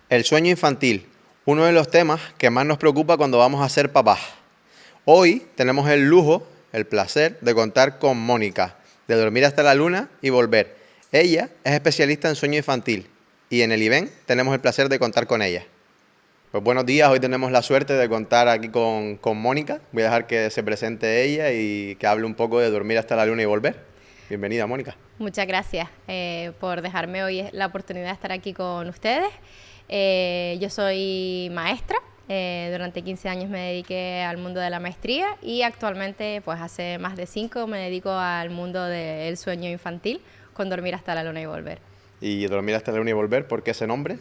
El sueño infantil, uno de los temas que más nos preocupa cuando vamos a ser papás. Hoy tenemos el lujo, el placer de contar con Mónica, de Dormir hasta la Luna y Volver. Ella es especialista en sueño infantil y en el IBEN tenemos el placer de contar con ella. Pues buenos días, hoy tenemos la suerte de contar aquí con Mónica. Voy a dejar que se presente ella y que hable un poco de Dormir hasta la Luna y Volver. Bienvenida, Mónica. Muchas gracias por dejarme hoy la oportunidad de estar aquí con ustedes. Yo soy maestra, durante 15 años me dediqué al mundo de la maestría y actualmente, pues hace más de 5, me dedico al mundo del sueño infantil con Dormir hasta la Luna y Volver. Y Dormir hasta la Luna y Volver, ¿por qué ese nombre?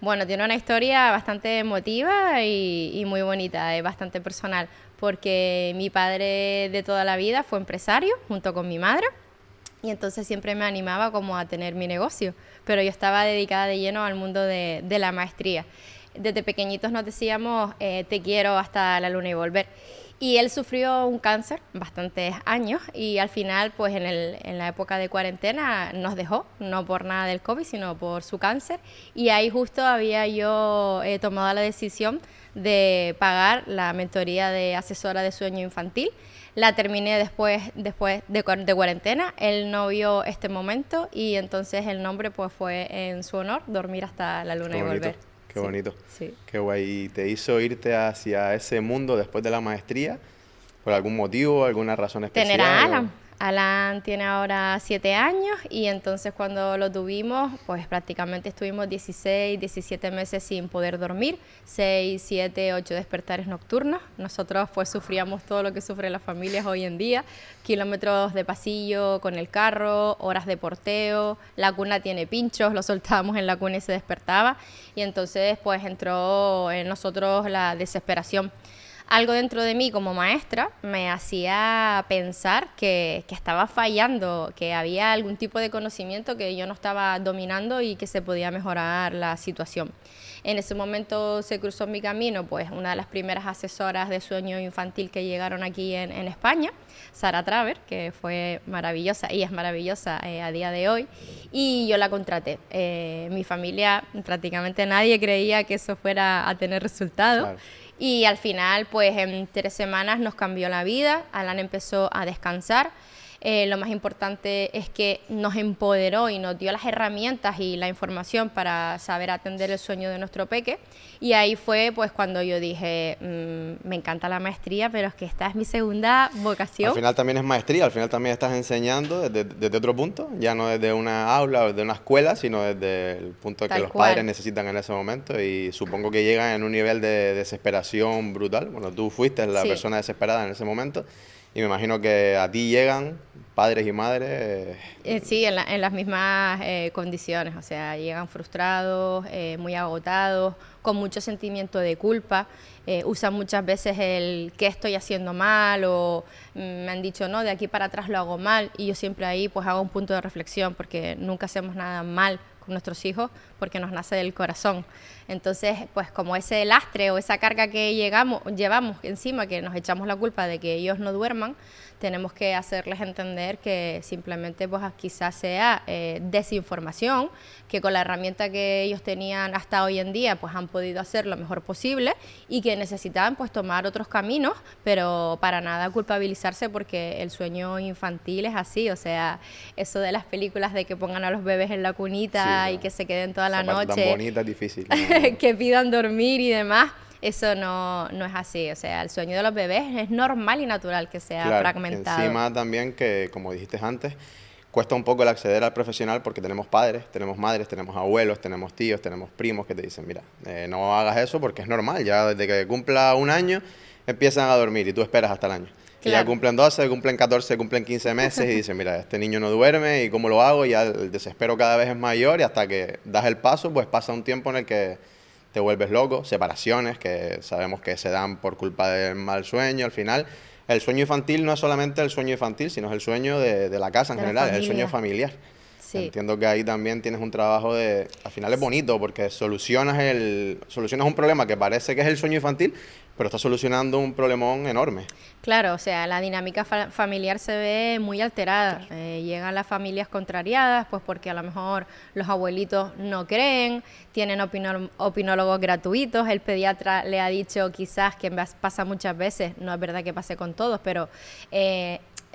Bueno, tiene una historia bastante emotiva y muy bonita, es bastante personal, porque mi padre de toda la vida fue empresario junto con mi madre. Y entonces siempre me animaba como a tener mi negocio, pero yo estaba dedicada de lleno al mundo de la maestría. Desde pequeñitos nos decíamos, te quiero hasta la luna y volver. Y él sufrió un cáncer bastantes años y al final, pues en la época de cuarentena nos dejó, no por nada del COVID, sino por su cáncer. Y ahí justo había yo tomado la decisión de pagar la mentoría de asesora de sueño infantil. La terminé después de cuarentena. Él no vio este momento y entonces el nombre pues fue en su honor, Dormir hasta la Luna y Volver. Qué bonito. Sí. Qué guay. ¿Y te hizo irte hacia ese mundo después de la maestría? ¿Por algún motivo, alguna razón Tener a especial? Alan. Alan tiene ahora 7 años y entonces cuando lo tuvimos, pues prácticamente estuvimos 16, 17 meses sin poder dormir, 6, 7, 8 despertares nocturnos. Nosotros pues sufríamos todo lo que sufren las familias hoy en día, kilómetros de pasillo con el carro, horas de porteo, la cuna tiene pinchos, lo soltábamos en la cuna y se despertaba y entonces pues entró en nosotros la desesperación. Algo dentro de mí como maestra me hacía pensar que estaba fallando, que había algún tipo de conocimiento que yo no estaba dominando y que se podía mejorar la situación. En ese momento se cruzó en mi camino pues una de las primeras asesoras de sueño infantil que llegaron aquí en España, Sara Traver, que fue maravillosa y es maravillosa a día de hoy, y yo la contraté. Mi familia, prácticamente nadie creía que eso fuera a tener resultado. Claro. Y al final, pues en 3 semanas nos cambió la vida, Alan empezó a descansar. Lo más importante es que nos empoderó y nos dio las herramientas y la información para saber atender el sueño de nuestro peque. Y ahí fue pues cuando yo dije, me encanta la maestría, pero es que esta es mi segunda vocación. Al final también es maestría, al final también estás enseñando desde otro punto, ya no desde una aula o desde una escuela, sino desde el punto que Tal los cual. padres necesitan en ese momento y supongo que llegan en un nivel de desesperación brutal. Bueno, tú fuiste la Sí. persona desesperada en ese momento y me imagino que a ti llegan padres y madres. Sí, en las mismas condiciones, o sea, llegan frustrados, muy agotados, con mucho sentimiento de culpa, usan muchas veces el qué estoy haciendo mal o me han dicho no, de aquí para atrás lo hago mal y yo siempre ahí pues hago un punto de reflexión porque nunca hacemos nada mal con nuestros hijos porque nos nace del corazón. Entonces, pues como ese lastre o esa carga que llevamos encima, que nos echamos la culpa de que ellos no duerman, tenemos que hacerles entender que simplemente pues quizás sea desinformación, que con la herramienta que ellos tenían hasta hoy en día pues han podido hacer lo mejor posible y que necesitaban pues tomar otros caminos, pero para nada culpabilizarse porque el sueño infantil es así, o sea, eso de las películas de que pongan a los bebés en la cunita y que se queden toda la esa parte tan noche, bonita es difícil. ¿No? que pidan dormir y demás, eso no es así. O sea, el sueño de los bebés es normal y natural que sea Claro, fragmentado. encima también que, como dijiste antes, cuesta un poco el acceder al profesional porque tenemos padres, tenemos madres, tenemos abuelos, tenemos tíos, tenemos primos que te dicen, mira, no hagas eso porque es normal, ya desde que cumpla un año empiezan a dormir y tú esperas hasta el año. Y ya Claro. cumplen 12, cumplen 14, cumplen 15 meses y dicen, mira, este niño no duerme y cómo lo hago, y ya el desespero cada vez es mayor y hasta que das el paso, pues pasa un tiempo en el que te vuelves loco, separaciones que sabemos que se dan por culpa del mal sueño al final. El sueño infantil no es solamente el sueño infantil, sino es el sueño de la casa en De la general, es el sueño familia. familiar. Sí. Entiendo que ahí también tienes un trabajo de... Al final es bonito porque solucionas un problema que parece que es el sueño infantil, pero estás solucionando un problemón enorme. Claro, o sea, la dinámica familiar se ve muy alterada. Llegan las familias contrariadas, pues porque a lo mejor los abuelitos no creen, tienen opinólogos gratuitos. El pediatra le ha dicho quizás, que pasa muchas veces, no es verdad que pase con todos, pero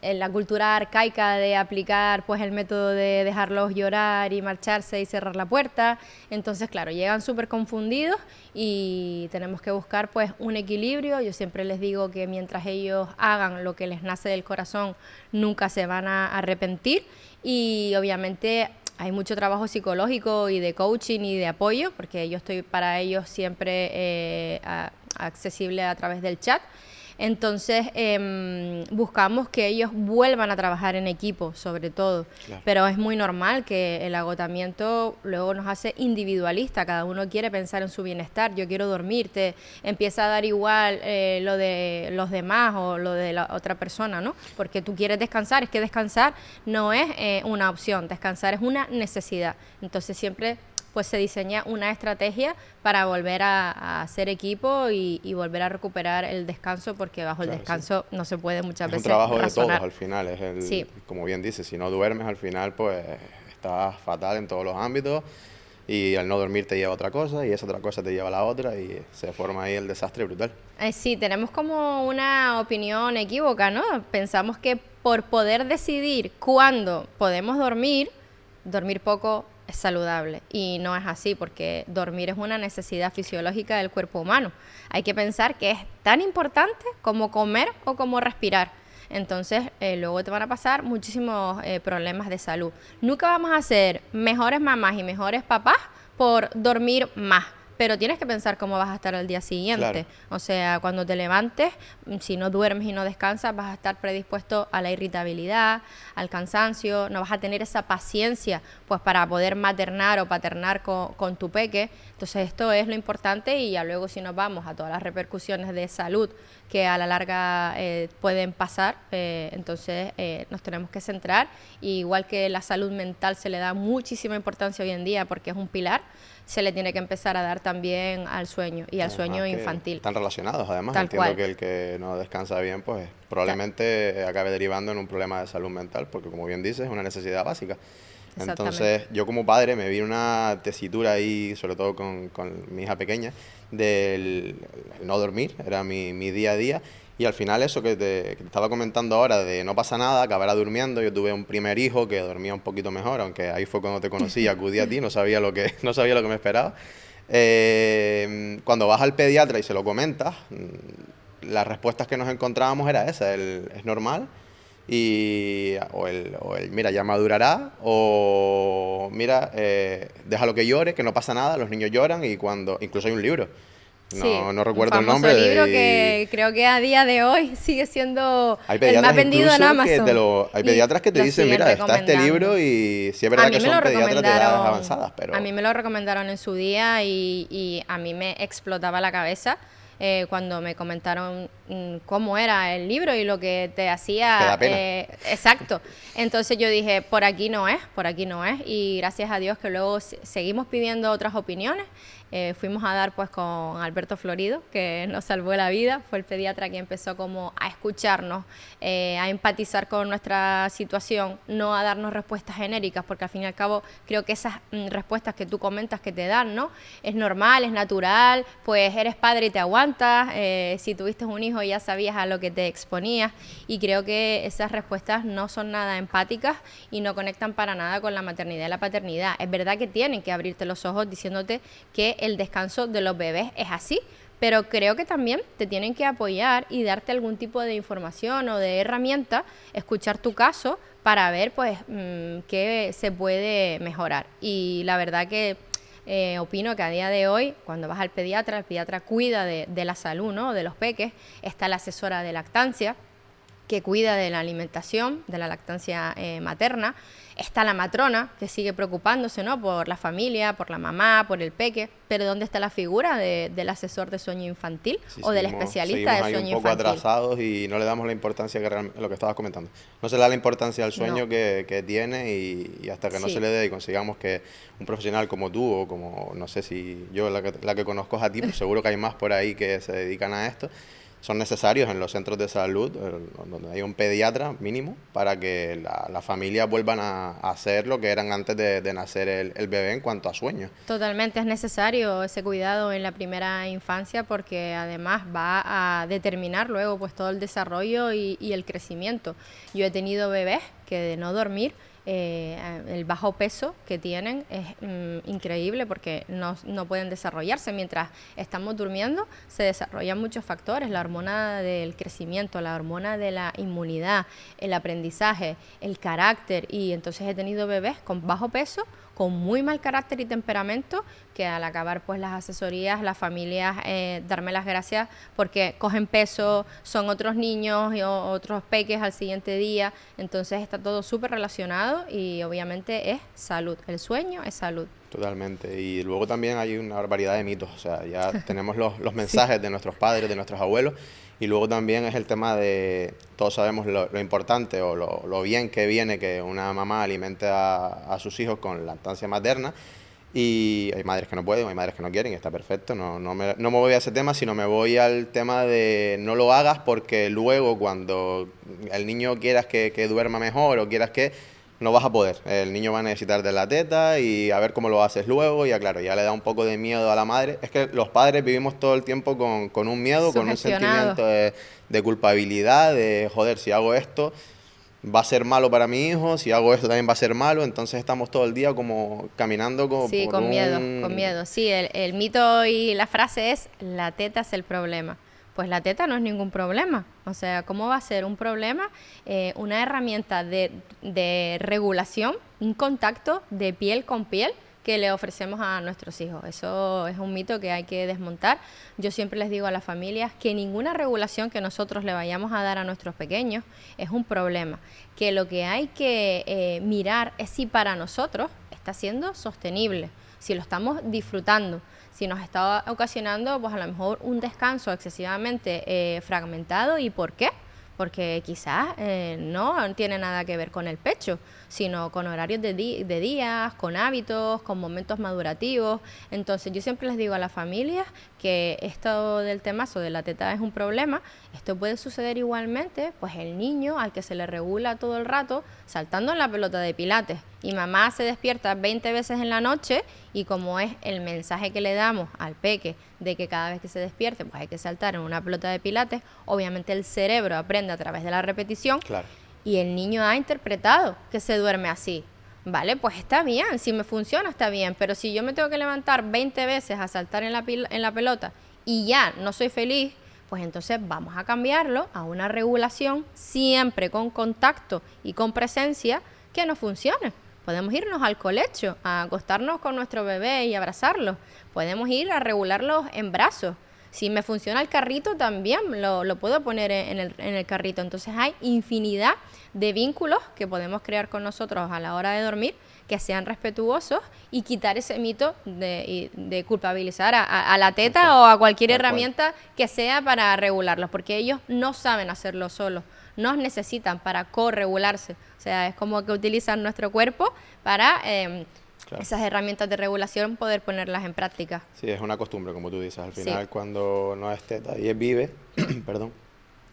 en la cultura arcaica de aplicar pues el método de dejarlos llorar y marcharse y cerrar la puerta. Entonces, claro, llegan súper confundidos y tenemos que buscar pues un equilibrio. Yo siempre les digo que mientras ellos hagan lo que les nace del corazón, nunca se van a arrepentir, y obviamente hay mucho trabajo psicológico y de coaching y de apoyo, porque yo estoy para ellos siempre accesible a través del chat. Entonces, buscamos que ellos vuelvan a trabajar en equipo, sobre todo. Claro. Pero es muy normal que el agotamiento luego nos hace individualista. Cada uno quiere pensar en su bienestar. Yo quiero dormir, te empieza a dar igual lo de los demás o lo de la otra persona, ¿no? Porque tú quieres descansar. Es que descansar no es una opción, descansar es una necesidad. Entonces, siempre pues se diseña una estrategia para volver a hacer equipo y volver a recuperar el descanso, porque bajo el descanso no se puede muchas veces razonar. Es un trabajo de todos al final, como bien dices, si no duermes al final pues estás fatal en todos los ámbitos, y al no dormir te lleva a otra cosa y esa otra cosa te lleva a la otra y se forma ahí el desastre brutal. Sí, tenemos como una opinión equívoca, ¿no? Pensamos que por poder decidir cuándo podemos dormir poco es saludable, y no es así, porque dormir es una necesidad fisiológica del cuerpo humano. Hay que pensar que es tan importante como comer o como respirar. Entonces, luego te van a pasar muchísimos problemas de salud. Nunca vamos a ser mejores mamás y mejores papás por dormir más, pero tienes que pensar cómo vas a estar al día siguiente. Claro. O sea, cuando te levantes, si no duermes y no descansas, vas a estar predispuesto a la irritabilidad, al cansancio, no vas a tener esa paciencia pues para poder maternar o paternar con tu peque. Entonces, esto es lo importante, y ya luego si nos vamos a todas las repercusiones de salud que a la larga pueden pasar, entonces nos tenemos que centrar. Y igual que la salud mental se le da muchísima importancia hoy en día porque es un pilar, se le tiene que empezar a dar también al sueño y al sueño infantil. Están relacionados, además. Tal entiendo cual. Que el que no descansa bien, pues probablemente acabe derivando en un problema de salud mental, porque como bien dices, es una necesidad básica. Entonces, yo como padre me vi una tesitura ahí, sobre todo con mi hija pequeña, del no dormir, era mi día a día. Y al final eso que te estaba comentando ahora, de no pasa nada, acabará durmiendo. Yo tuve un primer hijo que dormía un poquito mejor, aunque ahí fue cuando te conocí, acudí a ti, no sabía lo que me esperaba. Cuando vas al pediatra y se lo comentas, las respuestas que nos encontrábamos era esa, es normal, o el mira, ya madurará, o mira, déjalo que llore, que no pasa nada, los niños lloran, y incluso hay un libro. No recuerdo el nombre. Un libro que creo que a día de hoy sigue siendo el más vendido en Amazon. Hay pediatras que te dicen, mira, está este libro, y sí es verdad que son pediatras de edades avanzadas. Pero a mí me lo recomendaron en su día y a mí me explotaba la cabeza cuando me comentaron cómo era el libro y lo que te hacía. Te da pena. Exacto. Entonces yo dije, por aquí no es, y gracias a Dios que luego seguimos pidiendo otras opiniones. Fuimos a dar pues con Alberto Florido, que nos salvó la vida. Fue el pediatra que empezó como a escucharnos, a empatizar con nuestra situación, no a darnos respuestas genéricas, porque al fin y al cabo creo que esas respuestas que tú comentas que te dan, ¿no? Es normal, es natural, pues eres padre y te aguantas, si tuviste un hijo ya sabías a lo que te exponías, y creo que esas respuestas no son nada empáticas y no conectan para nada con la maternidad y la paternidad. Es verdad que tienen que abrirte los ojos diciéndote que el descanso de los bebés es así, pero creo que también te tienen que apoyar y darte algún tipo de información o de herramienta, escuchar tu caso para ver pues qué se puede mejorar. Y la verdad que opino que a día de hoy, cuando vas al pediatra, el pediatra cuida de la salud, ¿no?, de los peques. Está la asesora de lactancia, que cuida de la alimentación, de la lactancia materna. Está la matrona, que sigue preocupándose, ¿no?, por la familia, por la mamá, por el peque, pero ¿dónde está la figura del asesor de sueño infantil o del especialista de sueño infantil? Seguimos ahí un poco atrasados y no le damos la importancia que realmente, lo que estabas comentando. No se le da la importancia al sueño No. que tiene y hasta que no se le dé y consigamos que un profesional como tú o como, no sé si yo la que conozco es a ti, pues seguro que hay más por ahí que se dedican a esto. Son necesarios en los centros de salud, donde hay un pediatra mínimo, para que la familia vuelvan a hacer lo que eran antes de nacer el bebé en cuanto a sueño. Totalmente es necesario ese cuidado en la primera infancia porque además va a determinar luego pues todo el desarrollo y el crecimiento. Yo he tenido bebés que de no dormir, el bajo peso que tienen es increíble porque no pueden desarrollarse. Mientras estamos durmiendo se desarrollan muchos factores, la hormona del crecimiento, la hormona de la inmunidad, el aprendizaje, el carácter, y entonces he tenido bebés con bajo peso, con muy mal carácter y temperamento, que al acabar pues las asesorías, las familias darme las gracias porque cogen peso, son otros niños y otros peques al siguiente día, entonces está todo súper relacionado y obviamente es salud, el sueño es salud. Totalmente, y luego también hay una barbaridad de mitos, o sea, ya tenemos los mensajes de nuestros padres, de nuestros abuelos, y luego también es el tema de, todos sabemos lo importante o lo bien que viene que una mamá alimente a sus hijos con lactancia materna, y hay madres que no pueden, hay madres que no quieren, y está perfecto, no me voy a ese tema, sino me voy al tema de no lo hagas porque luego cuando el niño quieras que duerma mejor o quieras que no vas a poder. El niño va a necesitar de la teta y a ver cómo lo haces luego. Y ya, claro, ya le da un poco de miedo a la madre. Es que los padres vivimos todo el tiempo con un miedo, con un sentimiento de culpabilidad, de joder, si hago esto va a ser malo para mi hijo, si hago esto también va a ser malo. Entonces estamos todo el día como caminando Sí, por con miedo, con miedo. Sí, el mito y la frase es la teta es el problema. Pues la teta no es ningún problema. O sea, ¿cómo va a ser un problema? Una herramienta de regulación, un contacto de piel con piel que le ofrecemos a nuestros hijos. Eso es un mito que hay que desmontar. Yo siempre les digo a las familias que ninguna regulación que nosotros le vayamos a dar a nuestros pequeños es un problema. Que lo que hay que mirar es si para nosotros está siendo sostenible, si lo estamos disfrutando, si nos está ocasionando pues a lo mejor un descanso excesivamente fragmentado. ¿Y por qué? Porque quizás no tiene nada que ver con el pecho, sino con horarios de días, con hábitos, con momentos madurativos. Entonces yo siempre les digo a las familias que esto del temazo de la teta es un problema. Esto puede suceder igualmente, pues el niño al que se le regula todo el rato saltando en la pelota de pilates y mamá se despierta 20 veces en la noche, y como es el mensaje que le damos al peque de que cada vez que se despierte pues hay que saltar en una pelota de pilates, obviamente el cerebro aprende a través de la repetición. Claro. Y el niño ha interpretado que se duerme así. Vale, pues está bien, si me funciona está bien, pero si yo me tengo que levantar 20 veces a saltar en la pelota y ya no soy feliz, pues entonces vamos a cambiarlo a una regulación siempre con contacto y con presencia que nos funcione. Podemos irnos al colecho, a acostarnos con nuestro bebé y abrazarlo. Podemos ir a regularlos en brazos. Si me funciona el carrito, también lo puedo poner en el carrito. Entonces hay infinidad de vínculos que podemos crear con nosotros a la hora de dormir, que sean respetuosos, y quitar ese mito de culpabilizar a la teta o a cualquier herramienta que sea para regularlos, porque ellos no saben hacerlo solos, nos necesitan para corregularse. O sea, es como que utilizan nuestro cuerpo para esas herramientas de regulación poder ponerlas en práctica. Sí, es una costumbre, como tú dices. Al final, cuando no es teta y es vive, perdón,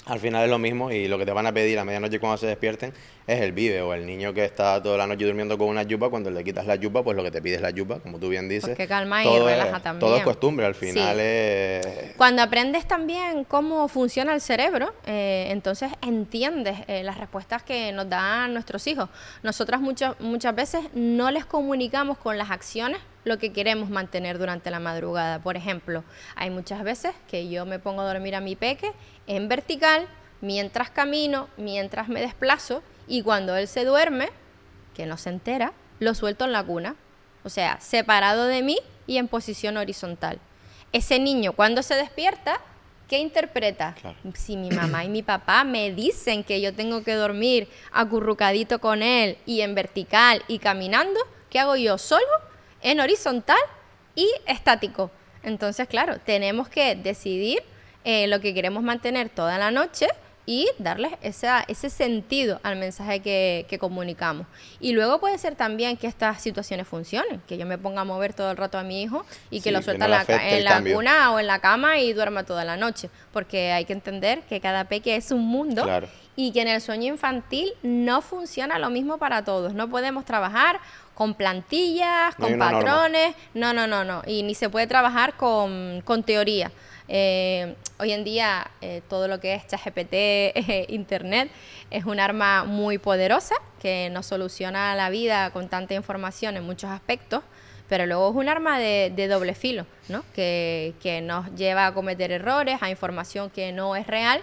al final es lo mismo, y lo que te van a pedir a medianoche cuando se despierten es el vive, o el niño que está toda la noche durmiendo con una yupa, cuando le quitas la yupa, pues lo que te pide es la yupa, como tú bien dices. Porque calma y relaja también. Todo es costumbre, al final es... Cuando aprendes también cómo funciona el cerebro, entonces entiendes las respuestas que nos dan nuestros hijos. Nosotras muchas veces no les comunicamos con las acciones lo que queremos mantener durante la madrugada. Por ejemplo, hay muchas veces que yo me pongo a dormir a mi peque en vertical, mientras camino, mientras me desplazo, y cuando él se duerme, que no se entera, lo suelto en la cuna. O sea, separado de mí y en posición horizontal. Ese niño, cuando se despierta, ¿Qué interpreta? Claro. Si mi mamá y mi papá me dicen que yo tengo que dormir acurrucadito con él y en vertical y caminando, ¿qué hago yo? Solo, en horizontal y estático. Entonces, claro, tenemos que decidir lo que queremos mantener toda la noche y darles ese sentido al mensaje que comunicamos. Y luego puede ser también que estas situaciones funcionen, que yo me ponga a mover todo el rato a mi hijo y que Sí, lo que suelta no le en afecte el la cambio. cuna o en la cama y duerma toda la noche, porque hay que entender que cada peque es un mundo. Claro. Y que en el sueño infantil no funciona lo mismo para todos. No podemos trabajar con plantillas, No hay con una norma. patrones, no. Y ni se puede trabajar con teoría. Hoy en día todo lo que es ChatGPT, Internet, es un arma muy poderosa que nos soluciona la vida con tanta información en muchos aspectos, pero luego es un arma de doble filo, ¿no? Que nos lleva a cometer errores, a información que no es real,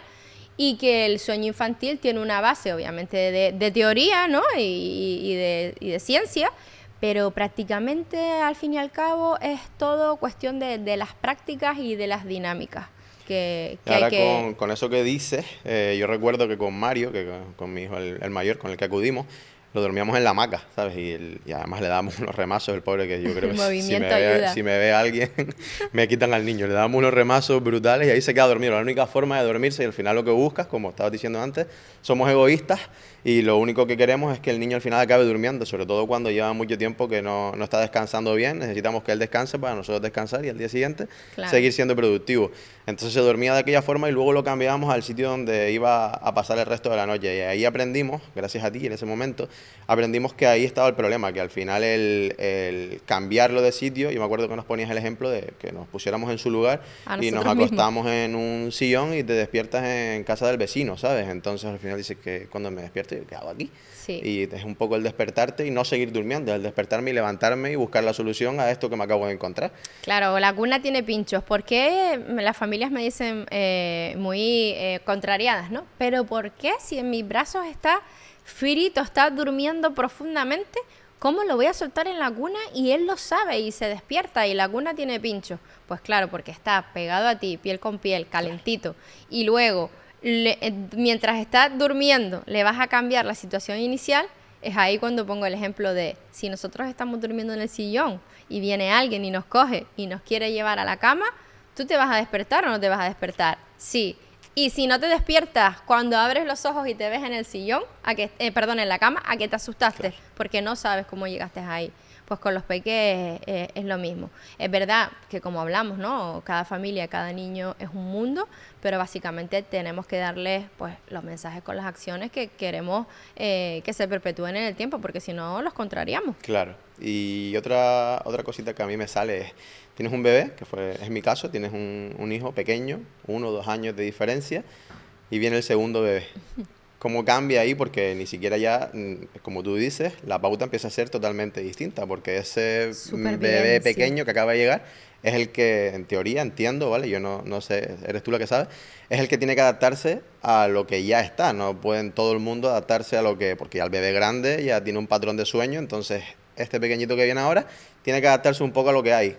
y que el sueño infantil tiene una base, obviamente, de teoría, ¿no? y de ciencia, pero prácticamente, al fin y al cabo, es todo cuestión de las prácticas y de las dinámicas que Y ahora hay que... con eso que dices, yo recuerdo que con Mario, que con mi hijo, el mayor, con el que acudimos, lo dormíamos en la hamaca, ¿sabes? Y además le dábamos unos remazos, el pobre, que yo creo El que movimiento ayuda. si me ve alguien, me quitan al niño. Le damos unos remazos brutales y ahí se queda dormido. La única forma de dormirse, y al final lo que buscas, como estabas diciendo antes, somos egoístas y lo único que queremos es que el niño al final acabe durmiendo, sobre todo cuando lleva mucho tiempo que no está descansando bien. Necesitamos que él descanse para nosotros descansar y al día siguiente Claro. seguir siendo productivos. Entonces se dormía de aquella forma y luego lo cambiábamos al sitio donde iba a pasar el resto de la noche. Y ahí aprendimos, gracias a ti en ese momento, aprendimos que ahí estaba el problema, que al final el cambiarlo de sitio, yo me acuerdo que nos ponías el ejemplo de que nos pusiéramos en su lugar A y nos nosotros mismos. acostamos en un sillón y te despiertas en casa del vecino, ¿sabes? Entonces al final dices que cuando me despierto, yo, ¿qué hago aquí? Sí. Y es un poco el despertarte y no seguir durmiendo, el despertarme y levantarme y buscar la solución a esto que me acabo de encontrar. Claro, la cuna tiene pinchos. ¿Por qué las familias me dicen muy contrariadas, ¿no? Pero ¿por qué si en mis brazos está Firito, está durmiendo profundamente? ¿Cómo lo voy a soltar en la cuna y él lo sabe y se despierta y la cuna tiene pinchos? Pues claro, porque está pegado a ti, piel con piel, calentito. Y luego, mientras está durmiendo, le vas a cambiar la situación inicial. Es ahí cuando pongo el ejemplo de si nosotros estamos durmiendo en el sillón y viene alguien y nos coge y nos quiere llevar a la cama, ¿tú te vas a despertar o no te vas a despertar? Sí. Y si no te despiertas cuando abres los ojos y te ves en el sillón, en la cama, ¿a qué te asustaste? Claro. Porque no sabes cómo llegaste ahí. Pues con los peques es lo mismo. Es verdad que, como hablamos, ¿no? Cada familia, cada niño es un mundo, pero básicamente tenemos que darles pues los mensajes con las acciones que queremos que se perpetúen en el tiempo, porque si no los contrariamos. Claro. Y otra cosita que a mí me sale es, tienes un bebé, es mi caso, tienes un hijo pequeño, 1 o 2 años de diferencia, y viene el segundo bebé. ¿Cómo cambia ahí? Porque ni siquiera ya, como tú dices, la pauta empieza a ser totalmente distinta, porque ese bebé Sí. pequeño que acaba de llegar es el que, en teoría, entiendo, ¿vale? Yo no sé, eres tú la que sabes, es el que tiene que adaptarse a lo que ya está. No pueden todo el mundo adaptarse a lo que, porque ya el bebé grande ya tiene un patrón de sueño, entonces este pequeñito que viene ahora tiene que adaptarse un poco a lo que hay.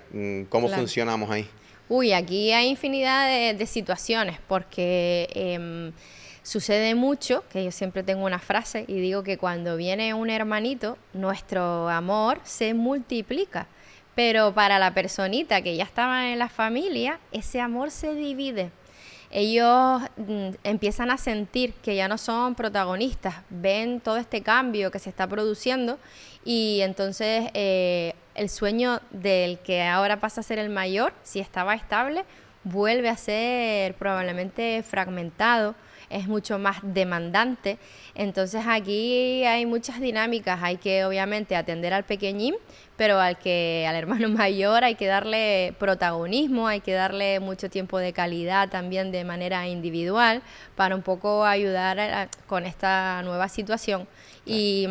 ¿Cómo Claro. funcionamos ahí? Uy, aquí hay infinidad de situaciones, porque sucede mucho, que yo siempre tengo una frase y digo que cuando viene un hermanito, nuestro amor se multiplica. Pero para la personita que ya estaba en la familia, ese amor se divide. Ellos empiezan a sentir que ya no son protagonistas, ven todo este cambio que se está produciendo y entonces el sueño del que ahora pasa a ser el mayor, si estaba estable, vuelve a ser probablemente fragmentado, es mucho más demandante. Entonces aquí hay muchas dinámicas, hay que obviamente atender al pequeñín, pero al hermano mayor hay que darle protagonismo, hay que darle mucho tiempo de calidad también de manera individual para un poco ayudar con esta nueva situación. Y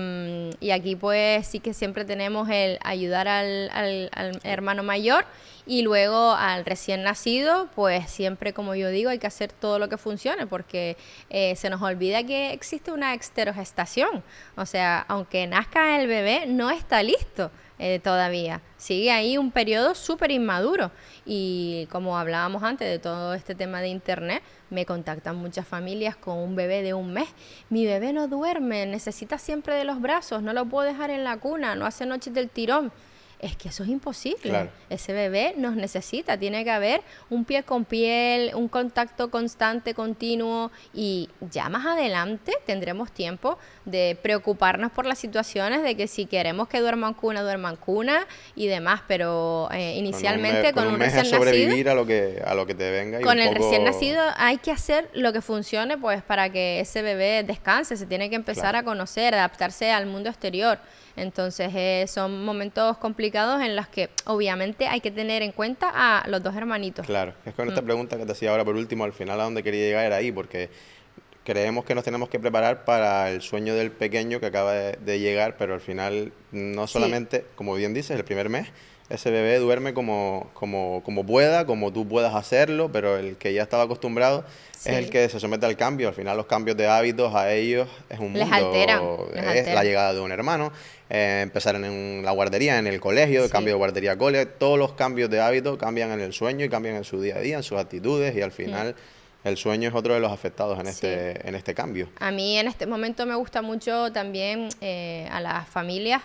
aquí pues sí que siempre tenemos el ayudar al hermano mayor y luego al recién nacido, pues siempre, como yo digo, hay que hacer todo lo que funcione porque se nos olvida que existe una exterogestación. O sea, aunque nazca el bebé, no está listo. todavía. Sigue ahí un periodo súper inmaduro. Y como hablábamos antes de todo este tema de internet, me contactan muchas familias con un bebé de 1 mes. Mi bebé no duerme, necesita siempre de los brazos, no lo puedo dejar en la cuna, no hace noches del tirón. Es que eso es imposible. Claro. Ese bebé nos necesita, tiene que haber un piel con piel, un contacto constante, continuo, y ya más adelante tendremos tiempo de preocuparnos por las situaciones de que si queremos que duerman cuna y demás, pero inicialmente con un mes recién es nacido, sobrevivir a lo que te venga. Y con un el poco... recién nacido hay que hacer lo que funcione, pues para que ese bebé descanse, se tiene que empezar Claro. a conocer, adaptarse al mundo exterior. Entonces son momentos complicados en los que obviamente hay que tener en cuenta a los 2 hermanitos. Claro, es con esta pregunta que te hacía ahora por último, al final a donde quería llegar era ahí, porque creemos que nos tenemos que preparar para el sueño del pequeño que acaba de llegar, pero al final no Sí. solamente, como bien dices, el primer mes, ese bebé duerme como pueda, como tú puedas hacerlo, pero el que ya estaba acostumbrado es el Sí. que se somete al cambio. Al final los cambios de hábitos a ellos es un Les mundo, alteran, les es la alteran. llegada de un hermano, empezar en la guardería, en el colegio, el Sí. cambio de guardería a cole, todos los cambios de hábitos cambian en el sueño y cambian en su día a día, en sus actitudes, y al final el sueño es otro de los afectados en Sí. en este cambio. A mí en este momento me gusta mucho también a las familias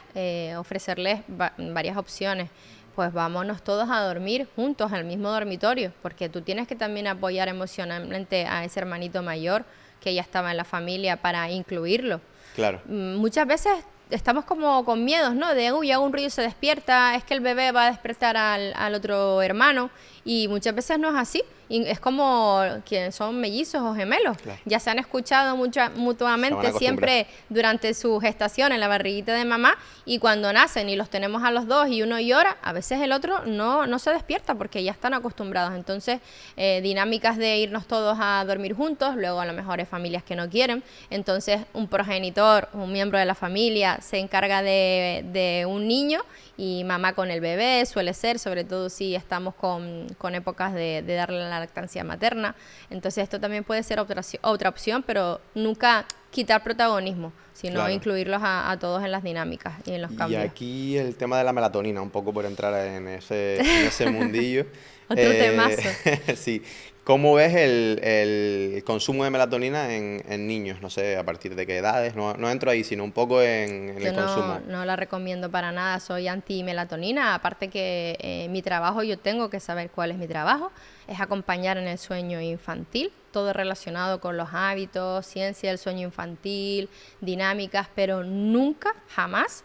ofrecerles varias opciones. Pues vámonos todos a dormir juntos en el mismo dormitorio, porque tú tienes que también apoyar emocionalmente a ese hermanito mayor que ya estaba en la familia para incluirlo. Claro. Muchas veces estamos como con miedos, ¿no? De, uy, hago un ruido y se despierta, es que el bebé va a despertar al otro hermano, y muchas veces no es así. Y es como que son mellizos o gemelos. Claro. Ya se han escuchado mutuamente siempre durante su gestación en la barriguita de mamá, y cuando nacen y los tenemos a los 2 y uno llora, a veces el otro no se despierta porque ya están acostumbrados. Entonces, dinámicas de irnos todos a dormir juntos, luego a lo mejor hay familias que no quieren, entonces un progenitor, un miembro de la familia se encarga de un niño y mamá con el bebé, suele ser, sobre todo si estamos con épocas de darle la lactancia materna. Entonces esto también puede ser otra opción, pero nunca quitar protagonismo, sino Claro. incluirlos a todos en las dinámicas y en los Y cambios. aquí el tema de la melatonina, un poco por entrar en ese mundillo. Otro temazo. Sí. ¿Cómo ves el consumo de melatonina en niños? No sé, a partir de qué edades. No entro ahí, sino un poco en Yo el consumo. no la recomiendo para nada, soy anti-melatonina, aparte que mi trabajo, yo tengo que saber cuál es mi trabajo, es acompañar en el sueño infantil, todo relacionado con los hábitos, ciencia del sueño infantil, dinámicas, pero nunca, jamás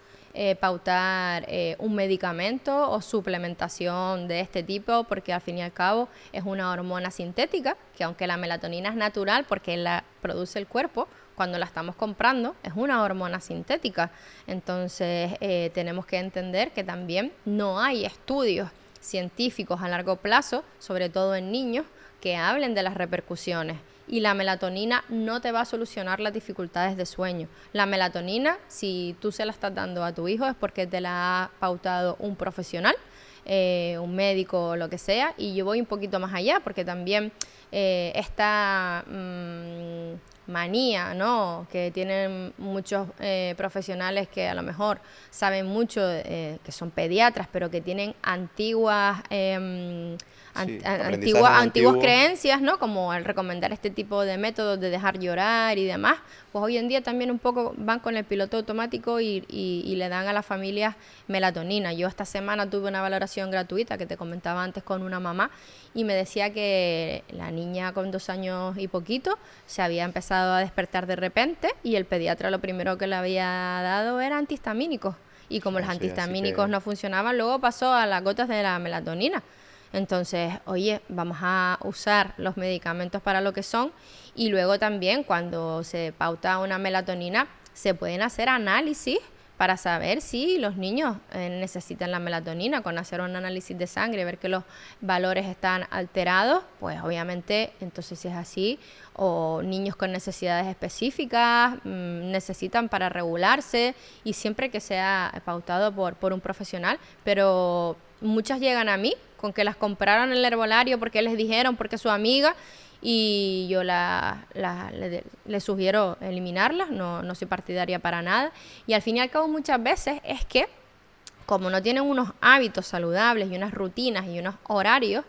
pautar un medicamento o suplementación de este tipo, porque al fin y al cabo es una hormona sintética, que aunque la melatonina es natural porque la produce el cuerpo, cuando la estamos comprando es una hormona sintética. Entonces tenemos que entender que también no hay estudios científicos a largo plazo, sobre todo en niños, que hablen de las repercusiones. Y la melatonina no te va a solucionar las dificultades de sueño. La melatonina, si tú se la estás dando a tu hijo, es porque te la ha pautado un profesional, un médico o lo que sea. Y yo voy un poquito más allá, porque también esta manía, ¿no?, que tienen muchos profesionales que a lo mejor saben mucho, que son pediatras, pero que tienen antiguas antiguas creencias, ¿no?, como el recomendar este tipo de métodos de dejar llorar y demás. Pues hoy en día también un poco van con el piloto automático y le dan a las familias melatonina. Yo esta semana tuve una valoración gratuita que te comentaba antes con una mamá, y me decía que la niña con 2 años y poquito se había empezado a despertar de repente, y el pediatra lo primero que le había dado era antihistamínicos, y como los antihistamínicos no funcionaban, luego pasó a las gotas de la melatonina. Entonces, oye, vamos a usar los medicamentos para lo que son, y luego también cuando se pauta una melatonina se pueden hacer análisis para saber si los niños necesitan la melatonina, con hacer un análisis de sangre, ver que los valores están alterados, pues obviamente, entonces si es así, o niños con necesidades específicas necesitan para regularse, y siempre que sea pautado por un profesional. Pero muchas llegan a mí con que las compraron en el herbolario porque les dijeron, porque su amiga, y yo le sugiero eliminarlas, no soy partidaria para nada. Y al fin y al cabo muchas veces es que como no tienen unos hábitos saludables y unas rutinas y unos horarios,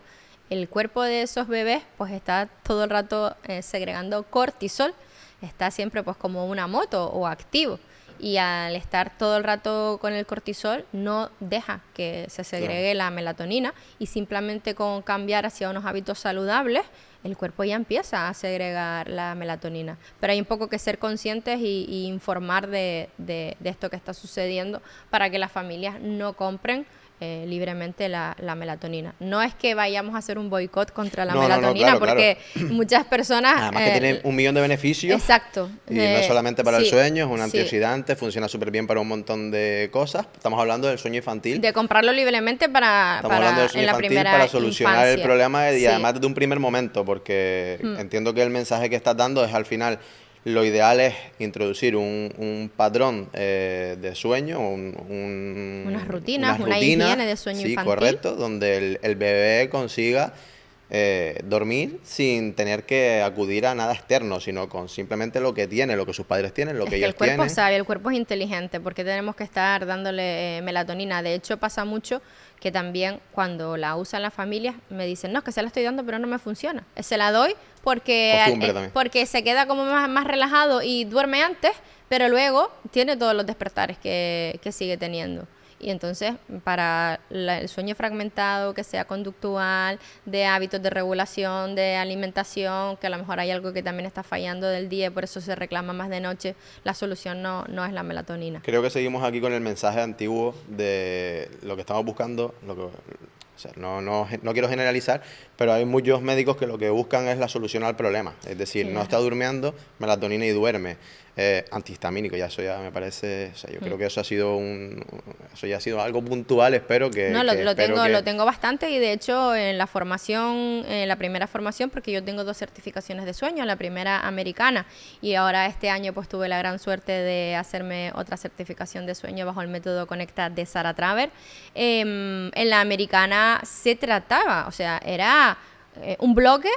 el cuerpo de esos bebés pues está todo el rato segregando cortisol, está siempre pues como una moto o activo. Y al estar todo el rato con el cortisol no deja que se segregue la melatonina, y simplemente con cambiar hacia unos hábitos saludables el cuerpo ya empieza a segregar la melatonina. Pero hay un poco que ser conscientes y informar de esto que está sucediendo para que las familias no compren libremente la melatonina. No es que vayamos a hacer un boicot contra la melatonina, claro, porque muchas personas... Además que tiene 1.000.000 de beneficios. Exacto. Y no solamente para el sueño, es un sí. antioxidante, funciona súper bien para un montón de cosas. Estamos hablando del sueño infantil. De comprarlo libremente Estamos hablando del sueño infantil para solucionar infancia. el problema y Sí. además de un primer momento, porque entiendo que el mensaje que estás dando es al final... Lo ideal es introducir un patrón de sueño, unas rutinas, una higiene de sueño infantil. Sí, correcto, donde el bebé consiga dormir sin tener que acudir a nada externo, sino con simplemente lo que tiene, lo que sus padres tienen, lo que ellos tienen. El cuerpo sabe, el cuerpo es inteligente, porque tenemos que estar dándole melatonina. De hecho, pasa mucho que también cuando la usan las familias me dicen, no, es que se la estoy dando pero no me funciona. Se la doy porque se queda como más relajado y duerme antes, pero luego tiene todos los despertares que sigue teniendo. Y entonces, para el sueño fragmentado, que sea conductual, de hábitos de regulación, de alimentación, que a lo mejor hay algo que también está fallando del día y por eso se reclama más de noche, la solución no es la melatonina. Creo que seguimos aquí con el mensaje antiguo de lo que estamos buscando, o sea, no quiero generalizar, pero hay muchos médicos que lo que buscan es la solución al problema. Es decir, no está durmiendo, melatonina y duerme. Antihistamínico, ya eso ya me parece, o sea, yo creo que eso ya ha sido algo puntual, espero que... No, lo tengo bastante, y de hecho en la formación, la primera formación, porque yo tengo 2 certificaciones de sueño, la primera americana, y ahora este año pues tuve la gran suerte de hacerme otra certificación de sueño bajo el método Conecta de Sarah Traver. En la americana se trataba, o sea, era un bloque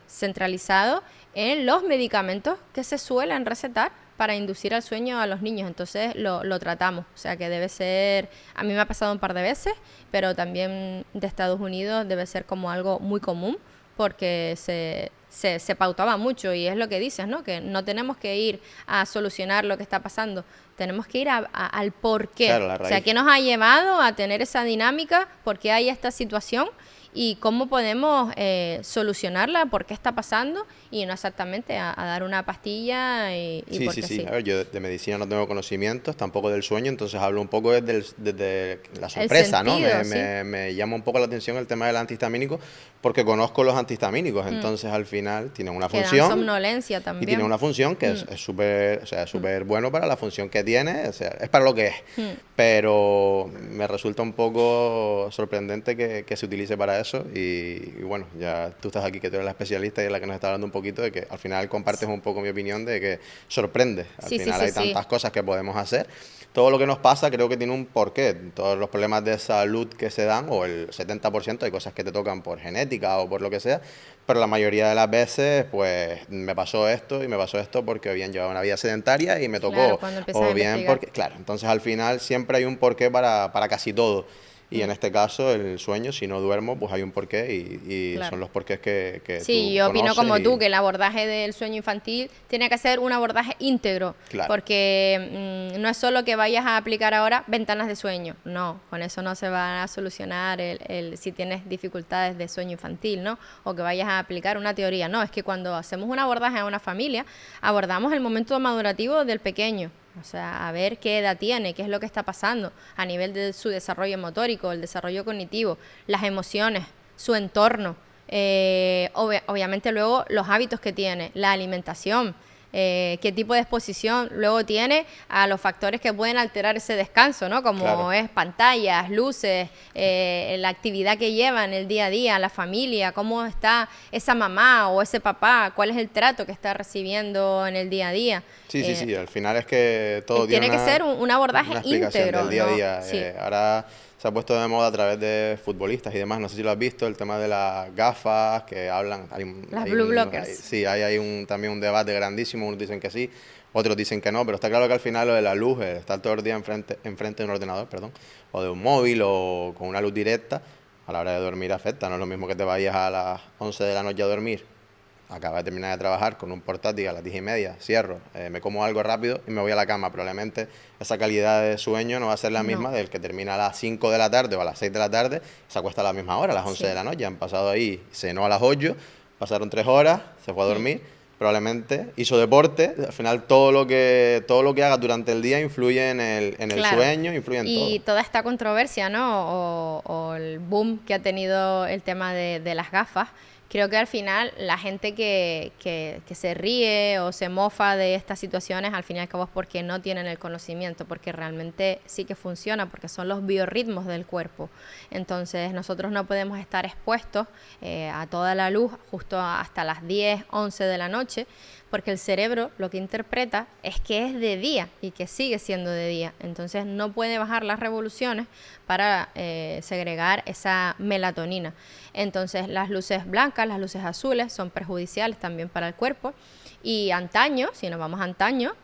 centralizado en los medicamentos que se suelen recetar para inducir al sueño a los niños. Entonces lo tratamos, o sea que debe ser, a mí me ha pasado un par de veces, pero también de Estados Unidos debe ser como algo muy común, porque se pautaba mucho, y es lo que dices, ¿no? Que no tenemos que ir a solucionar lo que está pasando, tenemos que ir al por qué. Claro, la raíz. O sea, ¿qué nos ha llevado a tener esa dinámica? ¿Por qué hay esta situación? Y cómo podemos solucionarla, por qué está pasando, y no exactamente a dar una pastilla y porque sí. A ver, yo de medicina no tengo conocimientos, tampoco del sueño, entonces hablo un poco desde la sorpresa, sentido, ¿no? Me llama un poco la atención el tema del antihistamínico, porque conozco los antihistamínicos, entonces al final tienen una función. Somnolencia también. Y tiene una función que es súper, o sea, súper bueno para la función que tiene, o sea, es para lo que es. Pero me resulta un poco sorprendente que se utilice para eso, y bueno, ya tú estás aquí, que tú eres la especialista y la que nos está hablando un poquito, de que al final compartes un poco mi opinión de que sorprende. Al final hay tantas cosas que podemos hacer. Todo lo que nos pasa creo que tiene un porqué. Todos los problemas de salud que se dan, o el 70%, hay cosas que te tocan por genética o por lo que sea, pero la mayoría de las veces, pues, me pasó esto y me pasó esto porque bien llevaba una vida sedentaria y me tocó, o bien porque, claro, entonces al final siempre hay un porqué para casi todo. Y en este caso, el sueño, si no duermo, pues hay un porqué, y son los porqués que sí, yo opino como tú, que el abordaje del sueño infantil tiene que ser un abordaje íntegro, porque no es solo que vayas a aplicar ahora ventanas de sueño, no, con eso no se va a solucionar si tienes dificultades de sueño infantil, ¿no? O que vayas a aplicar una teoría, no, es que cuando hacemos un abordaje a una familia, abordamos el momento madurativo del pequeño. O sea, a ver qué edad tiene, qué es lo que está pasando a nivel de su desarrollo motórico, el desarrollo cognitivo, las emociones, su entorno, obviamente luego los hábitos que tiene, la alimentación, qué tipo de exposición luego tiene a los factores que pueden alterar ese descanso, ¿no? Como es pantallas, luces, la actividad que lleva en el día a día, la familia, cómo está esa mamá o ese papá, cuál es el trato que está recibiendo en el día a día. Sí, al final es que todo tiene que ser un abordaje una explicación íntegro, del día a día. ¿no? Sí. Ahora se ha puesto de moda a través de futbolistas y demás. No sé si lo has visto, el tema de las gafas que hablan. Las blue blockers. Sí, hay también un debate grandísimo. Unos dicen que sí, otros dicen que no, pero está claro que al final lo de la luz, estar todo el día enfrente de un ordenador, perdón, o de un móvil o con una luz directa, a la hora de dormir afecta. No es lo mismo que te vayas a las 11 de la noche a dormir, acabo de terminar de trabajar con un portátil a las 10:30, cierro, me como algo rápido y me voy a la cama. Probablemente esa calidad de sueño no va a ser la misma del que termina a las 5 de la tarde o a las 6 de la tarde, se acuesta a la misma hora, a las 11 de la noche. Han pasado ahí, cenó a las 8, pasaron 3 horas, se fue a dormir, probablemente hizo deporte. Al final todo lo que hagas durante el día influye en el Claro. sueño, influye en todo. Y toda esta controversia, ¿no? O el boom que ha tenido el tema de las gafas, creo que al final la gente que se ríe o se mofa de estas situaciones, al fin y al cabo es porque no tienen el conocimiento, porque realmente sí que funciona, porque son los biorritmos del cuerpo. Entonces nosotros no podemos estar expuestos a toda la luz justo hasta las 10, 11 de la noche, porque el cerebro lo que interpreta es que es de día y que sigue siendo de día. Entonces no puede bajar las revoluciones para segregar esa melatonina. Entonces las luces blancas, las luces azules son perjudiciales también para el cuerpo. Y antaño, si nos vamos a antaño,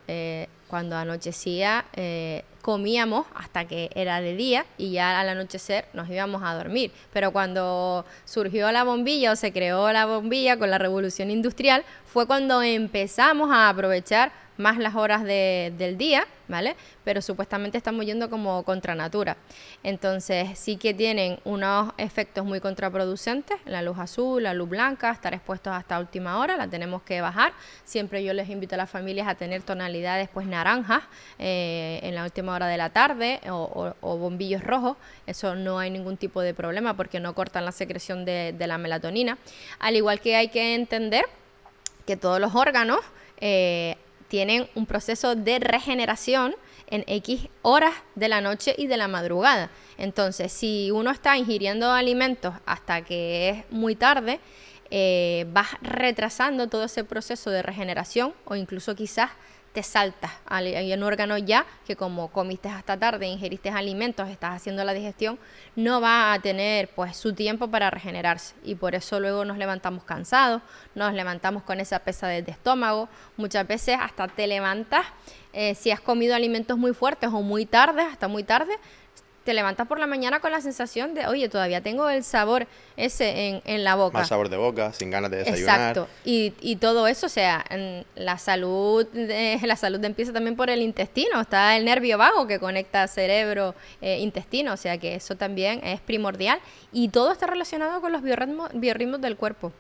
cuando anochecía comíamos hasta que era de día y ya al anochecer nos íbamos a dormir. Pero cuando surgió la bombilla o se creó la bombilla con la revolución industrial, fue cuando empezamos a aprovechar más las horas del día, ¿vale? Pero supuestamente estamos yendo como contra natura. Entonces sí que tienen unos efectos muy contraproducentes, la luz azul, la luz blanca, estar expuestos hasta última hora, la tenemos que bajar. Siempre yo les invito a las familias a tener tonalidades pues naranjas en la última hora de la tarde o bombillos rojos. Eso no hay ningún tipo de problema porque no cortan la secreción de la melatonina. Al igual que hay que entender que todos los órganos tienen un proceso de regeneración en X horas de la noche y de la madrugada. Entonces, si uno está ingiriendo alimentos hasta que es muy tarde, vas retrasando todo ese proceso de regeneración o incluso quizás te saltas. Hay un órgano ya que como comiste hasta tarde, ingeriste alimentos, estás haciendo la digestión, no va a tener pues su tiempo para regenerarse y por eso luego nos levantamos cansados, nos levantamos con esa pesadez de estómago, muchas veces hasta te levantas si has comido alimentos muy fuertes o muy tarde, hasta muy tarde, te levantas por la mañana con la sensación de, oye, todavía tengo el sabor ese en la boca. Mal sabor de boca, sin ganas de desayunar. Exacto. Y todo eso, o sea, la salud empieza también por el intestino. Está el nervio vago que conecta cerebro-intestino, o sea que eso también es primordial. Y todo está relacionado con los biorritmos del cuerpo.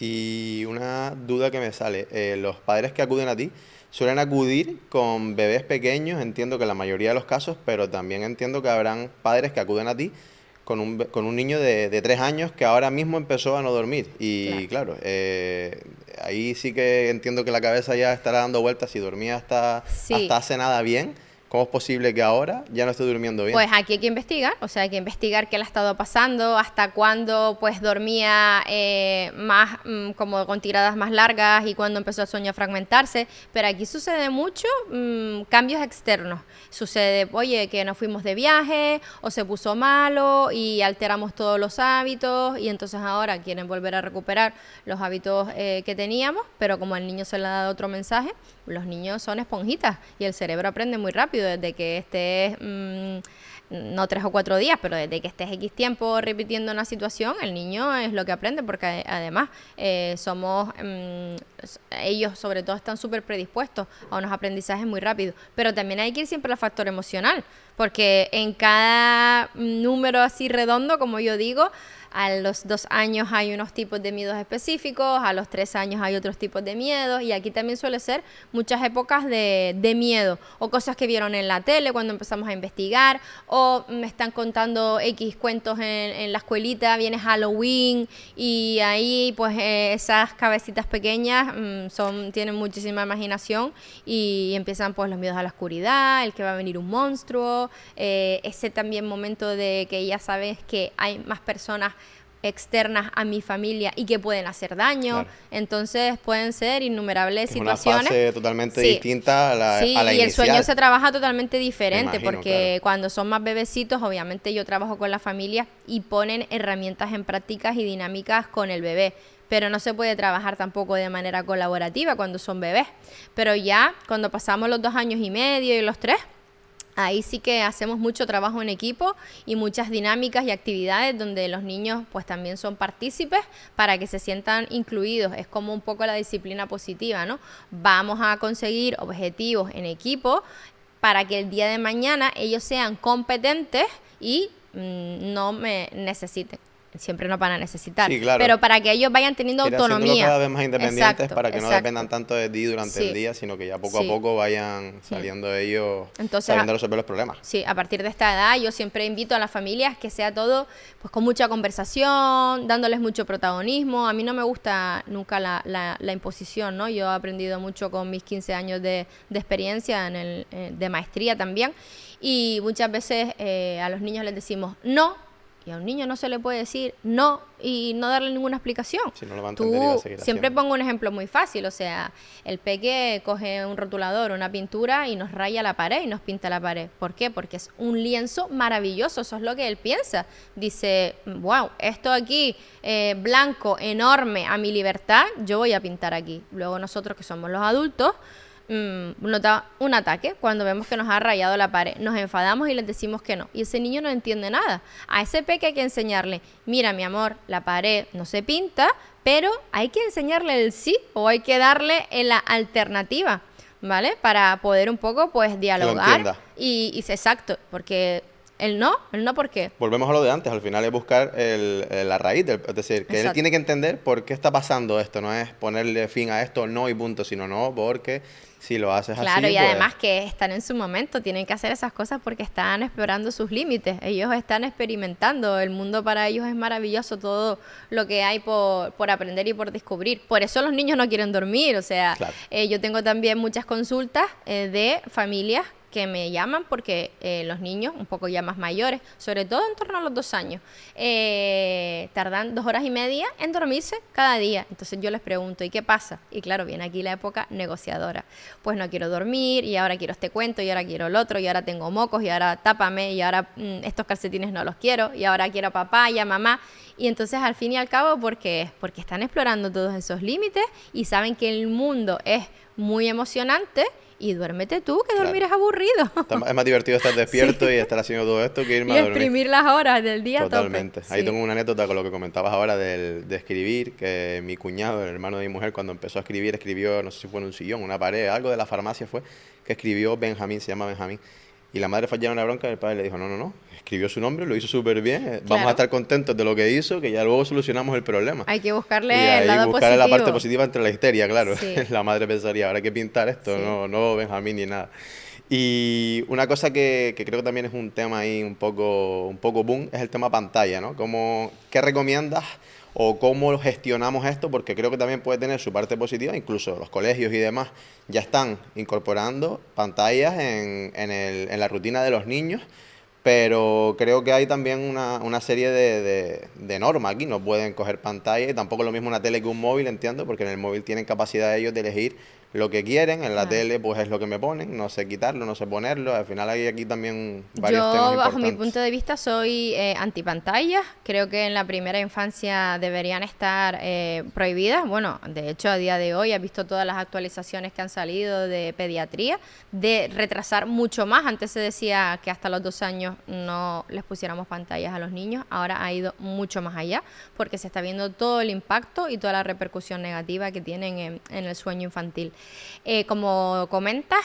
Y una duda que me sale, los padres que acuden a ti suelen acudir con bebés pequeños, entiendo que la mayoría de los casos, pero también entiendo que habrán padres que acuden a ti con un niño de 3 años que ahora mismo empezó a no dormir. Y claro, ahí sí que entiendo que la cabeza ya estará dando vueltas. Si dormía hasta hace nada bien, ¿cómo es posible que ahora ya no esté durmiendo bien? Pues aquí hay que investigar, o sea, hay que investigar qué le ha estado pasando, hasta cuándo pues dormía más como con tiradas más largas y cuándo empezó el sueño a fragmentarse, pero aquí sucede mucho cambios externos. Sucede, oye, que nos fuimos de viaje o se puso malo y alteramos todos los hábitos y entonces ahora quieren volver a recuperar los hábitos que teníamos, pero como al niño se le ha dado otro mensaje, los niños son esponjitas y el cerebro aprende muy rápido desde que estés, no 3 o 4 días, pero desde que estés X tiempo repitiendo una situación, el niño es lo que aprende porque además ellos sobre todo están súper predispuestos a unos aprendizajes muy rápidos, pero también hay que ir siempre al factor emocional, porque en cada número así redondo, como yo digo, a los 2 años hay unos tipos de miedos específicos, a los 3 años hay otros tipos de miedos y aquí también suele ser muchas épocas de miedo o cosas que vieron en la tele cuando empezamos a investigar o me están contando X cuentos en la escuelita, viene Halloween y ahí pues esas cabecitas pequeñas tienen muchísima imaginación y empiezan pues los miedos a la oscuridad, el que va a venir un monstruo, ese también momento de que ya sabes que hay más personas externas a mi familia y que pueden hacer daño. Claro. Entonces pueden ser innumerables Es situaciones. una fase totalmente Sí. distinta a la, Sí, a la y el inicial. sueño se trabaja totalmente diferente, imagino, porque claro. cuando son más bebecitos, obviamente yo trabajo con la familia y ponen herramientas en prácticas y dinámicas con el bebé, pero no se puede trabajar tampoco de manera colaborativa cuando son bebés. Pero ya cuando pasamos los 2 años y medio y los 3, ahí sí que hacemos mucho trabajo en equipo y muchas dinámicas y actividades donde los niños pues también son partícipes para que se sientan incluidos. Es como un poco la disciplina positiva, ¿no? Vamos a conseguir objetivos en equipo para que el día de mañana ellos sean competentes y no me necesiten. Siempre nos van a necesitar, Sí, claro. pero para que ellos vayan teniendo Ir haciéndolo autonomía. cada vez más independientes Exacto, para que no exacto. dependan tanto de ti durante Sí. el día, sino que ya poco a Sí. poco vayan saliendo ellos, Entonces, sabiendo resolver los problemas. Sí, a partir de esta edad yo siempre invito a las familias que sea todo pues con mucha conversación, dándoles mucho protagonismo. A mí no me gusta nunca la imposición, ¿no? Yo he aprendido mucho con mis 15 años de experiencia de maestría también, y muchas veces a los niños les decimos no, y a un niño no se le puede decir no y no darle ninguna explicación. Si no lo va a entender y va a seguir Siempre haciendo. pongo un ejemplo muy fácil, o sea, el peque coge un rotulador, una pintura y nos raya la pared y nos pinta la pared. ¿Por qué? Porque es un lienzo maravilloso, eso es lo que él piensa. Dice, wow, esto aquí blanco, enorme, a mi libertad, yo voy a pintar aquí. Luego nosotros que somos los adultos, nota un ataque cuando vemos que nos ha rayado la pared, nos enfadamos y les decimos que no, y ese niño no entiende nada. A ese peque hay que enseñarle, mira mi amor, la pared no se pinta, pero hay que enseñarle el sí, o hay que darle la alternativa, ¿vale? Para poder un poco pues dialogar entienda. y exacto, porque el no, ¿por qué? Volvemos a lo de antes, al final es buscar la raíz, es decir, que él Exacto. tiene que entender por qué está pasando esto, no es ponerle fin a esto, no y punto, sino no, porque si lo haces Claro, así, y pues, además que están en su momento, tienen que hacer esas cosas porque están explorando sus límites, ellos están experimentando, el mundo para ellos es maravilloso, todo lo que hay por aprender y por descubrir. Por eso los niños no quieren dormir, o sea, Claro. yo tengo también muchas consultas de familias que me llaman porque los niños, un poco ya más mayores, sobre todo en torno a los 2 años, tardan 2 horas y media en dormirse cada día. Entonces yo les pregunto, ¿y qué pasa? Y claro, viene aquí la época negociadora. Pues no quiero dormir, y ahora quiero este cuento, y ahora quiero el otro, y ahora tengo mocos, y ahora tápame, y ahora estos calcetines no los quiero, y ahora quiero a papá y a mamá. Y entonces al fin y al cabo, porque están explorando todos esos límites y saben que el mundo es muy emocionante. Y duérmete tú, que dormir es aburrido. es más divertido estar despierto y estar haciendo todo esto que irme Y a dormir. exprimir las horas del día a tope. Totalmente. Ahí Sí. tengo una anécdota con lo que comentabas ahora de escribir, que mi cuñado, el hermano de mi mujer, cuando empezó a escribir, escribió, no sé si fue en un sillón, una pared, algo de la farmacia fue, que escribió Benjamín, se llama Benjamín. Y la madre fue a llevar una bronca y el padre le dijo, no, escribió su nombre, lo hizo súper bien, vamos Claro. a estar contentos de lo que hizo, que ya luego solucionamos el problema. Hay que Y buscarle ahí el lado buscar la parte positivo. positiva entre la histeria, claro. Sí. La madre pensaría, ahora hay que pintar esto, Sí. no Benjamín ni nada. Y una cosa que creo que también es un tema ahí un poco boom es el tema pantalla, ¿no? ¿Qué recomiendas o cómo gestionamos esto? Porque creo que también puede tener su parte positiva, incluso los colegios y demás ya están incorporando pantallas en la rutina de los niños, pero creo que hay también una serie de normas aquí, no pueden coger pantalla y tampoco es lo mismo una tele que un móvil, entiendo, porque en el móvil tienen capacidad ellos de elegir lo que quieren, en la Claro. tele pues es lo que me ponen, no sé quitarlo, no sé ponerlo, al final hay aquí también varios Yo, temas bajo mi importantes. punto de vista, soy antipantallas. Creo que en la primera infancia deberían estar prohibidas. Bueno, de hecho, a día de hoy he visto todas las actualizaciones que han salido de pediatría, de retrasar mucho más. Antes se decía que hasta los 2 años no les pusiéramos pantallas a los niños. Ahora ha ido mucho más allá, porque se está viendo todo el impacto y toda la repercusión negativa que tienen en el sueño infantil. Como comentas,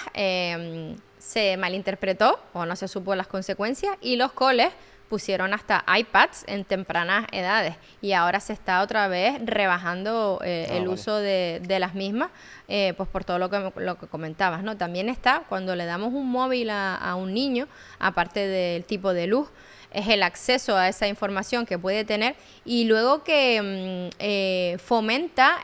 se malinterpretó o no se supo las consecuencias y los coles pusieron hasta iPads en tempranas edades y ahora se está otra vez rebajando el vale. uso de las mismas, pues por todo lo que comentabas, ¿no? También está cuando le damos un móvil a un niño, aparte del tipo de luz, es el acceso a esa información que puede tener y luego que fomenta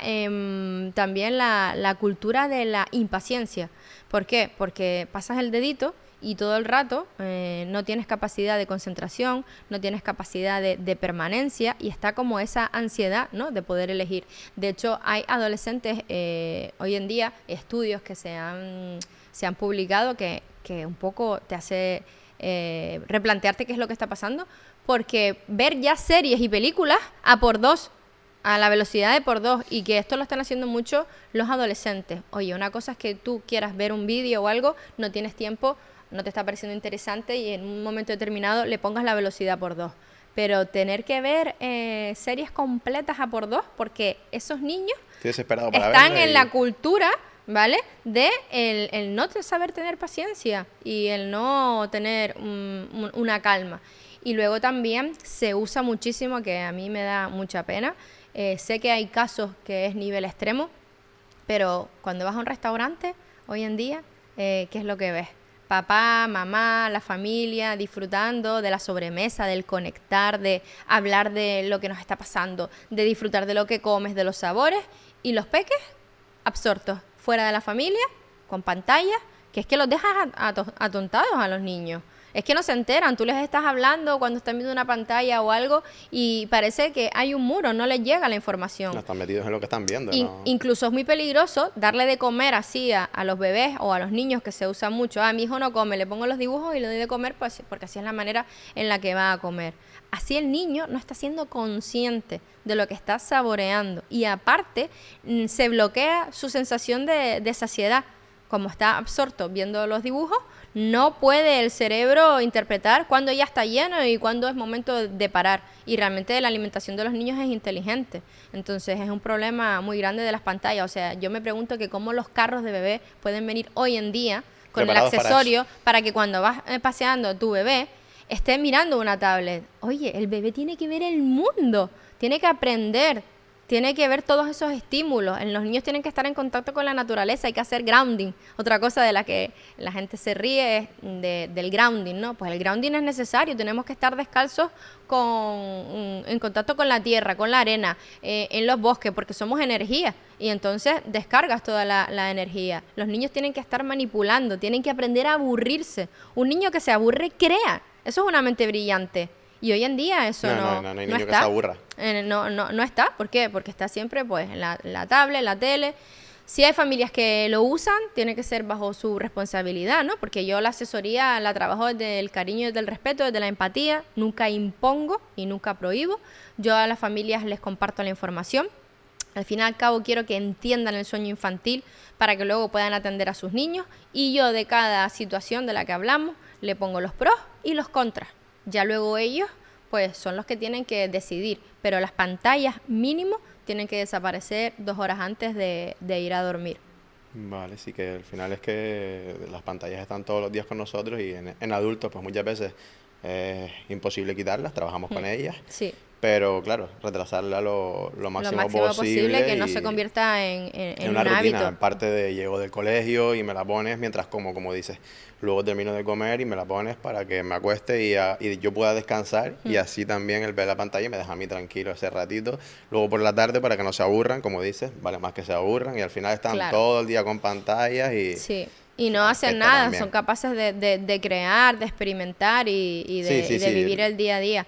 también la cultura de la impaciencia. ¿Por qué? Porque pasas el dedito y todo el rato no tienes capacidad de concentración, no tienes capacidad de permanencia y está como esa ansiedad, ¿no?, de poder elegir. De hecho, hay adolescentes hoy en día, estudios que se han publicado que un poco te hace replantearte qué es lo que está pasando, porque ver ya series y películas a por dos, a la velocidad de por dos, y que esto lo están haciendo mucho los adolescentes. Oye, una cosa es que tú quieras ver un vídeo o algo, no tienes tiempo, no te está pareciendo interesante y en un momento determinado le pongas la velocidad por dos. Pero tener que ver series completas a por dos, porque esos niños están en la cultura, ¿vale?, de el no saber tener paciencia y el no tener una calma. Y luego también se usa muchísimo, que a mí me da mucha pena. Sé que hay casos que es nivel extremo, pero cuando vas a un restaurante hoy en día, ¿qué es lo que ves? Papá, mamá, la familia disfrutando de la sobremesa, del conectar, de hablar de lo que nos está pasando, de disfrutar de lo que comes, de los sabores, y los peques absortos, fuera de la familia, con pantallas, que es que los dejas atontados a los niños. Es que no se enteran, tú les estás hablando cuando están viendo una pantalla o algo y parece que hay un muro, no les llega la información. No están metidos en lo que están viendo. ¿No? Incluso es muy peligroso darle de comer así a los bebés o a los niños, que se usa mucho. Mi hijo no come, le pongo los dibujos y le doy de comer pues, porque así es la manera en la que va a comer. Así el niño no está siendo consciente de lo que está saboreando y aparte se bloquea su sensación de saciedad. Como está absorto viendo los dibujos, no puede el cerebro interpretar cuándo ya está lleno y cuándo es momento de parar. Y realmente la alimentación de los niños es inteligente. Entonces es un problema muy grande de las pantallas. O sea, yo me pregunto que cómo los carros de bebé pueden venir hoy en día con el accesorio para que cuando vas paseando a tu bebé esté mirando una tablet. Oye, el bebé tiene que ver el mundo, tiene que aprender, tiene que ver todos esos estímulos. Los niños tienen que estar en contacto con la naturaleza, hay que hacer grounding. Otra cosa de la que la gente se ríe es del grounding, ¿no? Pues el grounding es necesario, tenemos que estar descalzos en contacto con la tierra, con la arena, en los bosques, porque somos energía y entonces descargas toda la energía. Los niños tienen que estar manipulando, tienen que aprender a aburrirse. Un niño que se aburre crea, eso es una mente brillante. Y hoy en día eso no hay niño está. Que se aburra. No está. ¿Por qué? Porque está siempre pues en la tablet, la tele. Si hay familias que lo usan, tiene que ser bajo su responsabilidad, ¿no? Porque yo la asesoría la trabajo desde el cariño, desde el respeto, desde la empatía. Nunca impongo y nunca prohíbo. Yo a las familias les comparto la información. Al fin y al cabo quiero que entiendan el sueño infantil para que luego puedan atender a sus niños. Y yo de cada situación de la que hablamos le pongo los pros y los contras. Ya luego ellos, pues, son los que tienen que decidir. Pero las pantallas mínimo tienen que desaparecer 2 horas antes de ir a dormir. Vale, sí, que al final es que las pantallas están todos los días con nosotros y en adultos, pues muchas veces es imposible quitarlas, trabajamos con ellas. Sí. Pero claro, retrasarla lo máximo posible, que no se convierta en una un rutina. hábito. En parte de llego del colegio y me la pones mientras como dices. Luego termino de comer y me la pones para que me acueste y yo pueda descansar. Y así también el ver la pantalla me deja a mí tranquilo ese ratito. Luego por la tarde para que no se aburran, como dices, vale más que se aburran. Y al final están todo el día con pantallas y... Sí. Y no hacen nada, son capaces de crear, de experimentar y de vivir el día a día.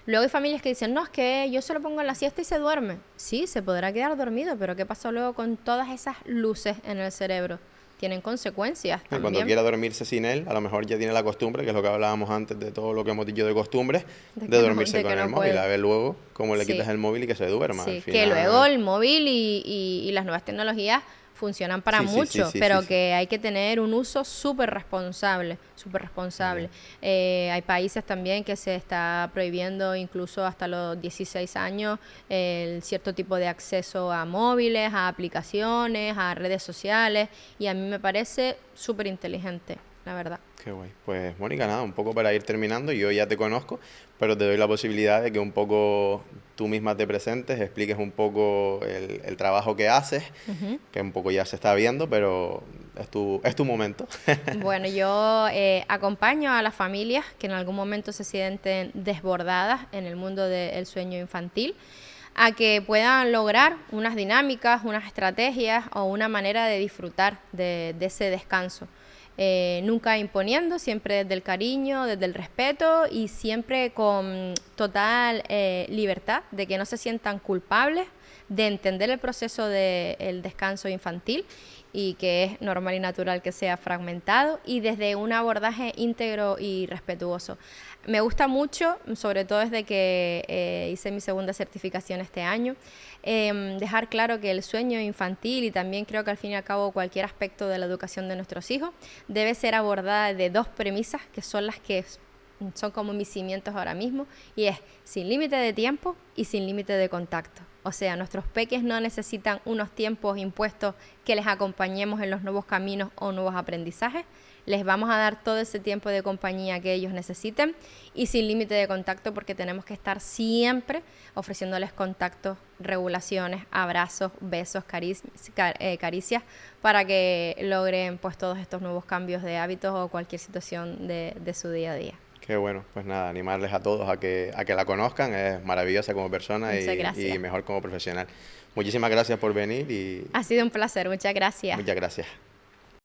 Luego hay familias que dicen, no, es que yo solo pongo en la siesta y se duerme. Sí, se podrá quedar dormido, pero ¿qué pasa luego con todas esas luces en el cerebro? Tienen consecuencias también. Cuando quiera dormirse sin él, a lo mejor ya tiene la costumbre, que es lo que hablábamos antes de todo lo que hemos dicho de costumbres, de dormirse con el móvil. A ver luego cómo le quitas el móvil y que se duerma. Sí, que luego el móvil y las nuevas tecnologías funcionan para mucho, pero que hay que tener un uso súper responsable, súper responsable. Hay países también que se está prohibiendo incluso hasta los 16 años el cierto tipo de acceso a móviles, a aplicaciones, a redes sociales, y a mí me parece súper inteligente, la verdad. Qué guay. Pues, Mónica, nada, un poco para ir terminando. Yo ya te conozco, pero te doy la posibilidad de que un poco tú misma te presentes, expliques un poco el trabajo que haces, que un poco ya se está viendo, pero es tu momento. Bueno, yo acompaño a las familias que en algún momento se sienten desbordadas en el mundo del sueño infantil, a que puedan lograr unas dinámicas, unas estrategias o una manera de disfrutar de ese descanso. nunca imponiendo, siempre desde el cariño, desde el respeto y siempre con total libertad de que no se sientan culpables, de entender el proceso del descanso infantil y que es normal y natural que sea fragmentado y desde un abordaje íntegro y respetuoso. Me gusta mucho, sobre todo desde que hice mi segunda certificación este año, dejar claro que el sueño infantil y también creo que al fin y al cabo cualquier aspecto de la educación de nuestros hijos debe ser abordada de dos premisas que son las que son como mis cimientos ahora mismo y es sin límite de tiempo y sin límite de contacto. O sea, nuestros peques no necesitan unos tiempos impuestos que les acompañemos en los nuevos caminos o nuevos aprendizajes. Les vamos a dar todo ese tiempo de compañía que ellos necesiten y sin límite de contacto porque tenemos que estar siempre ofreciéndoles contactos, regulaciones, abrazos, besos, caricias para que logren pues todos estos nuevos cambios de hábitos o cualquier situación de su día a día. Qué bueno, pues nada, animarles a todos a que la conozcan, es maravillosa como persona y mejor como profesional. Muchísimas gracias por venir y... Ha sido un placer, muchas gracias. Muchas gracias.